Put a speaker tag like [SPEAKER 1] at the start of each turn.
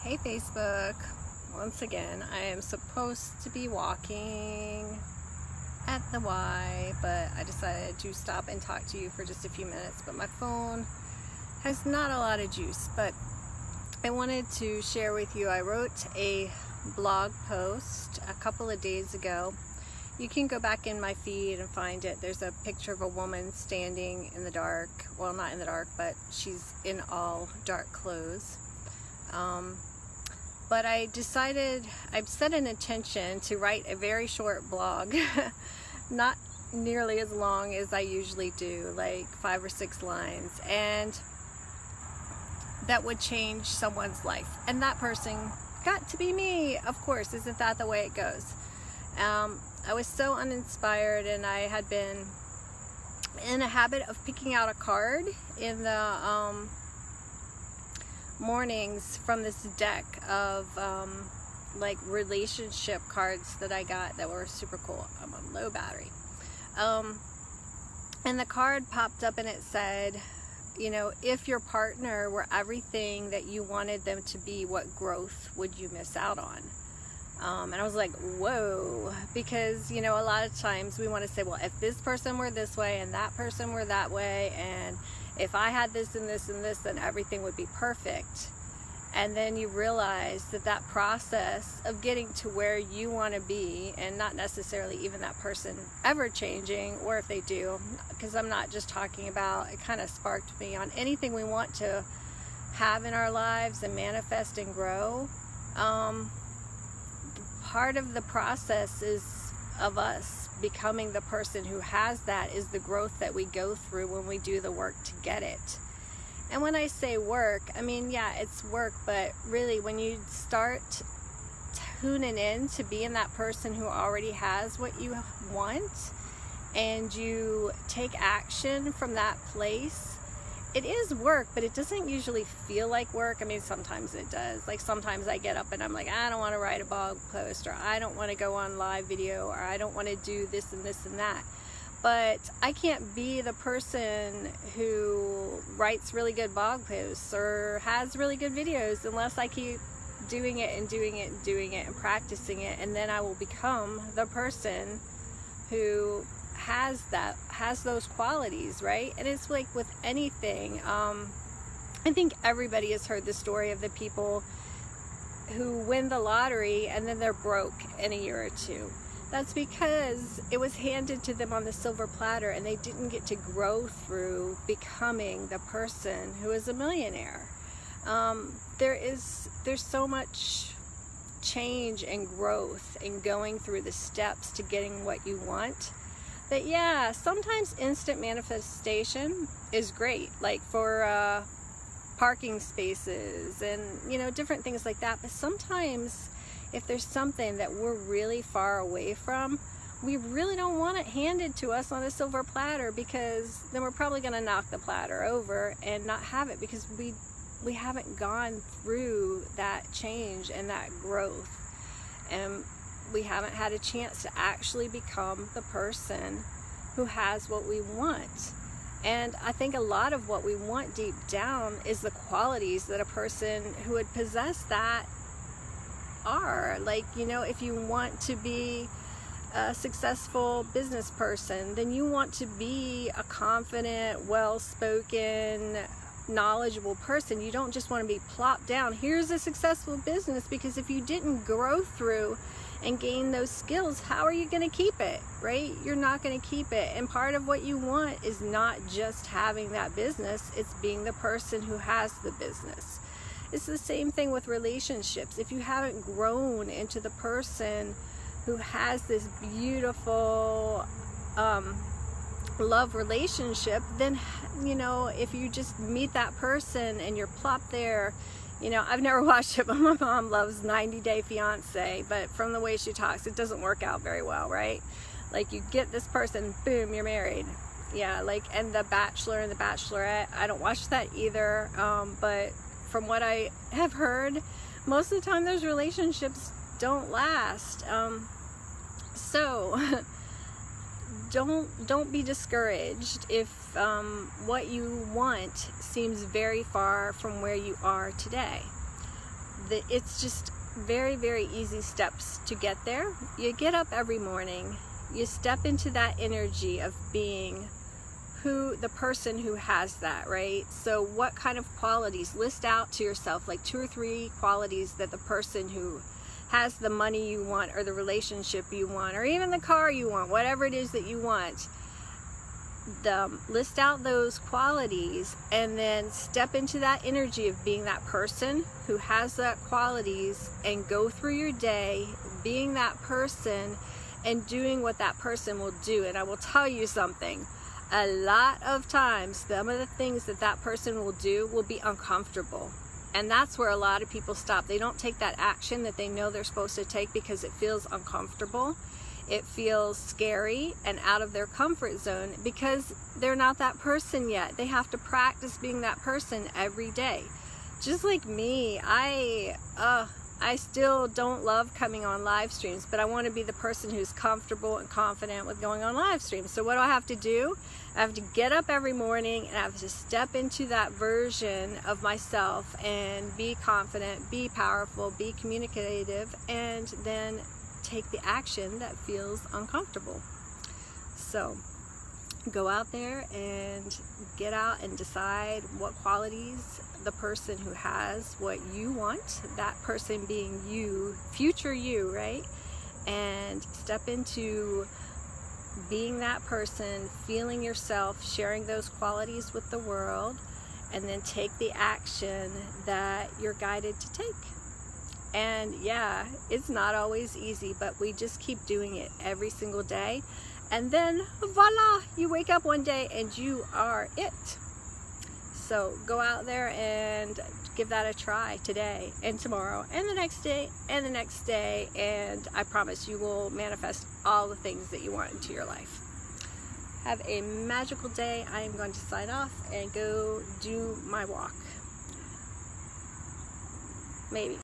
[SPEAKER 1] Hey Facebook, once again I am supposed to be walking at the Y, but I decided to stop and talk to you for just a few minutes, but my phone has not a lot of juice. But I wanted to share with you, I wrote a blog post a couple of days ago. You can go back in my feed and find it. There's a picture of a woman standing in the dark, well, not in the dark, but she's in all dark clothes. But I decided, I've set an intention to write a very short blog, not nearly as long as I usually do, like 5 or 6 lines, and that would change someone's life. And that person got to be me, of course. Isn't that the way it goes? I was so uninspired, and I had been in a habit of picking out a card in the mornings from this deck of like relationship cards that I got that were super cool. I'm on low battery. And the card popped up and it said, you know, if your partner were everything that you wanted them to be, what growth would you miss out on? And I was like, whoa, because, you know, a lot of times we want to say, well, if this person were this way and that person were that way, and if I had this and this and this, then everything would be perfect. And then you realize that that process of getting to where you want to be, and not necessarily even that person ever changing, or if they do, because I'm not just talking about, it kind of sparked me on anything we want to have in our lives and manifest and grow. Part of the process is of us becoming the person who has that, is the growth that we go through when we do the work to get it. And when I say work, I mean, yeah, it's work, but really when you start tuning in to being that person who already has what you want, and you take action from that place, it is work, but it doesn't usually feel like work. I mean, sometimes it does. Like sometimes I get up and I'm like, I don't want to write a blog post, or I don't want to go on live video, or I don't want to do this and this and that. But I can't be the person who writes really good blog posts or has really good videos unless I keep doing it and doing it and doing it and practicing it. And then I will become the person who has those qualities, right? And it's like with anything. I think everybody has heard the story of the people who win the lottery and then they're broke in a year or two. That's because it was handed to them on the silver platter, and they didn't get to grow through becoming the person who is a millionaire. There's so much change and growth in going through the steps to getting what you want, that yeah, sometimes instant manifestation is great, like for parking spaces and, you know, different things like that. But sometimes if there's something that we're really far away from, we really don't want it handed to us on a silver platter, because then we're probably going to knock the platter over and not have it, because we haven't gone through that change and that growth, and we haven't had a chance to actually become the person who has what we want. And I think a lot of what we want deep down is the qualities that a person who would possess that are. Like, you know, if you want to be a successful business person, then you want to be a confident, well-spoken, knowledgeable person. You don't just want to be plopped down, here's a successful business, because if you didn't grow through and gain those skills, how are you going to keep it, right? You're not going to keep it. And part of what you want is not just having that business, it's being the person who has the business. It's the same thing with relationships. If you haven't grown into the person who has this beautiful love relationship, then, you know, if you just meet that person and you're plopped there, you know, I've never watched it, but my mom loves 90 Day Fiance, but from the way she talks, it doesn't work out very well, right? Like, you get this person, boom, you're married. Yeah, like, and The Bachelor and The Bachelorette, I don't watch that either, but from what I have heard, most of the time those relationships don't last. So don't be discouraged if what you want seems very far from where you are today. it's just very, very easy steps to get there. You get up every morning, you step into that energy of being the person who has that, right? So what kind of qualities? List out to yourself like 2 or 3 qualities that the person who has the money you want, or the relationship you want, or even the car you want, whatever it is that you want, list out those qualities, and then step into that energy of being that person who has that qualities, and go through your day being that person and doing what that person will do. And I will tell you something, a lot of times some of the things that that person will do will be uncomfortable, and that's where a lot of people stop. They don't take that action that they know they're supposed to take because it feels uncomfortable. It feels scary and out of their comfort zone because they're not that person yet. They have to practice being that person every day. Just like me, I still don't love coming on live streams, but I want to be the person who's comfortable and confident with going on live streams. So what do I have to do? I have to get up every morning and I have to step into that version of myself and be confident, be powerful, be communicative, and then take the action that feels uncomfortable. So go out there and get out and decide what qualities the person who has what you want, that person being you, future you, right? And step into being that person, feeling yourself, sharing those qualities with the world, and then take the action that you're guided to take. And yeah, it's not always easy, but we just keep doing it every single day. And then voila, you wake up one day and you are it. So go out there and give that a try today and tomorrow and the next day and the next day, and I promise you will manifest all the things that you want into your life. Have a magical day. I am going to sign off and go do my walk. Maybe.